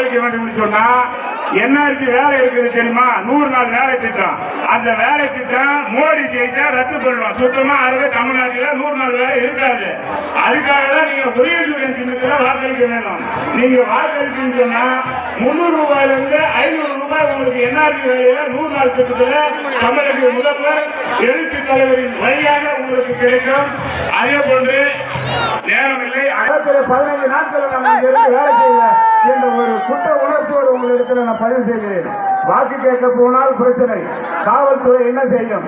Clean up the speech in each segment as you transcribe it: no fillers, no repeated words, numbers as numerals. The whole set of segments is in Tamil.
வாக்களிக்க வேண்டும் சொன்னா என்ஆர்சி வேலை இருக்குது தெரியுமா? 100 நாள் வேலை திட்டம். அந்த வேலை திட்டம் மோடி ஜெயிச்சா ரத்து பண்ணுவோம். சுத்தமா அதுக்கு தமிழ்நாட்டில் 100 நாள் வேலை இருக்காது. அதுக்காக தான் நீங்க உதயசூரியன் சின்னத்துல வாக்களிக்க வேணும். நீங்க வாக்களிக்கணும்னு சொன்னா 300 ரூபாயிலிருந்து 500 ரூபாய் உங்களுக்கு என்ஆர்சி வேலையில 100 நாள் திட்டத்துல தமிழக முதல்வர் எழுத்து தலைவரின் வழியாக உங்களுக்கு கிடைக்கும். அதே போன்று நேரமில்லை 15 நாட்கள் நம்ம வேலை செய்ய என்ற ஒரு குற்ற உணர்ச்சியோடு உங்களிடத்தில் நான் பதிவு செய்கிறேன். வாக்கு கேட்க போனால் பிரச்சனை. காவல்துறை என்ன செய்யும்?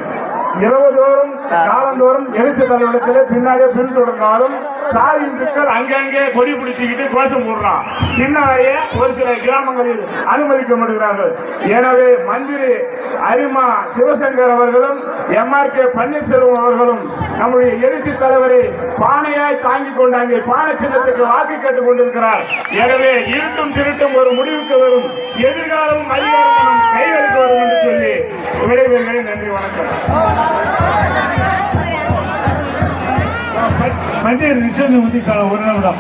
இரவுதோறும் காலந்தோறும் எழுத்து தலைவரிடத்தில் பின்னாடியே பின்தொடர்ந்தாலும் சாதி இந்துக்கள் அங்கங்கே கொடி பிடிச்சிக்கிட்டு கோஷம் போடுறான். சின்ன வரைய ஒரு சில கிராமங்களில் அனுமதிக்கப்படுகிறார்கள். எனவே மந்திரி அரிமா சிவசங்கர் அவர்களும் MRK பன்னீர்செல்வம் அவர்களும் நம்முடைய எழுத்து தலைவரை பானையாய் தாங்கிக் கொண்டாங்க பானை சின்னத்துக்கு வாக்கு கேட்டுக் கொண்டிருக்கிறார். எனவே இருட்டும் திருட்டும் ஒரு முடிவுக்கு வரும். எதிர்காலமும் அதிகாரமும் கைகளுக்கு வரும் என்று சொல்லி விடைபெறுகிறேன். நன்றி, வணக்கம். பன்னீர் நிஷன் வந்து ஒரு நிமிடம்.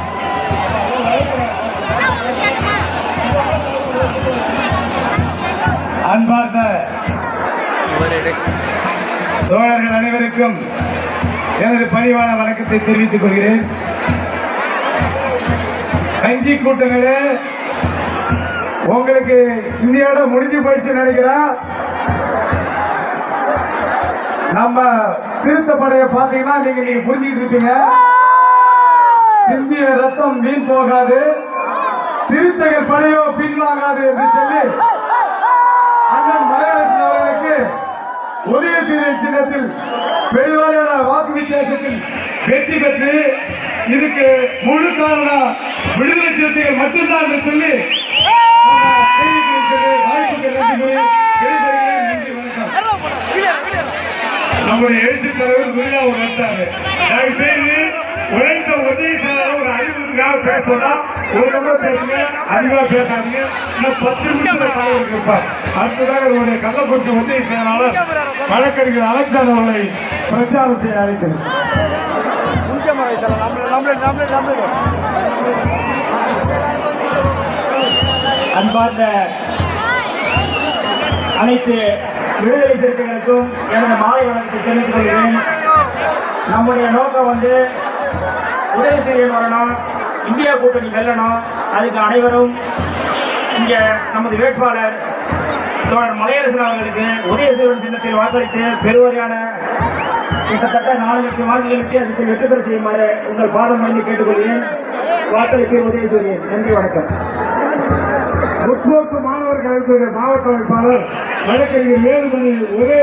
அன்பார்ந்த தோழர்கள் அனைவருக்கும் எனது பணிவான வணக்கத்தை தெரிவித்துக் கொள்கிறேன். சங்கி கூட்டங்களே, உங்களுக்கு இந்தியாவோட முடிஞ்சு போயிடுச்சு நினைக்கிறேன். நம்ம சிறுத்தை படையை பார்த்தீங்கன்னா நீங்க புரிஞ்சுக்கிட்டு இருப்பீங்க. சிந்திய ரத்தம் வீண் போகாது, சிறுத்தைகள் படையோ பின்வாங்காது என்று சொல்லி அண்ணன் மலையரசன் அவர்களுக்கு உதயசூரியன் சின்னத்தில் பெருவாரியான வாக்கு வித்தியாசத்தில் வெற்றி பெற்று இதுக்கு முழு காரணம் விடுதலை சிறுத்தைகள் மட்டும்தான் என்று சொல்லி நம்முடைய எழுத்து தலைவர் குருநாவு நடத்தாரு. தயவுசெய்து உழைத்த உதவி செயலாளர் ஒரு அறிவுக்காக பேசணும். ஒரு நிமிடம் பேசுங்க, அதிகமாக பேசாதீங்க. இன்னும் 10 நிமிஷத்துல இருப்பார். அடுத்ததாக நம்முடைய கள்ளக்குறிச்சி உதவி செயலாளர் வழக்கறிஞர் அலெக்சாண்டர் அவர்களை பிரச்சாரம் செய்ய அழைக்கிறேன். அன்பார்ந்த அனைத்து விடுதலை சிறுத்தைகளுக்கும் எனது மாலை வணக்கத்தை தெரிவித்துக் கொள்கிறேன். நம்முடைய நோக்கம் உதயசூரியன் வரணும், இந்தியா கூட்டணி வெல்லணும். அதுக்கு அனைவரும் இங்கே நமது வேட்பாளர் தோழர் மலையரசன் அவர்களுக்கு உதயசூரியன் சின்னத்தில் வாக்களித்து பெருவாரியான கிட்டத்தட்ட 4 லட்சம் வாக்குகளுக்கு அதுக்கு வெற்றி பெற செய்யுமாறு உங்கள் பாதம் பணிந்து கேட்டுக்கொள்கிறேன். வாக்களிப்பு உதயசூரியன். நன்றி, வணக்கம். முற்போக்கு மாணவர் கழகத்துடைய மாவட்ட அமைப்பாளர் வழக்கறிஞர் வேலுமணி ஒரே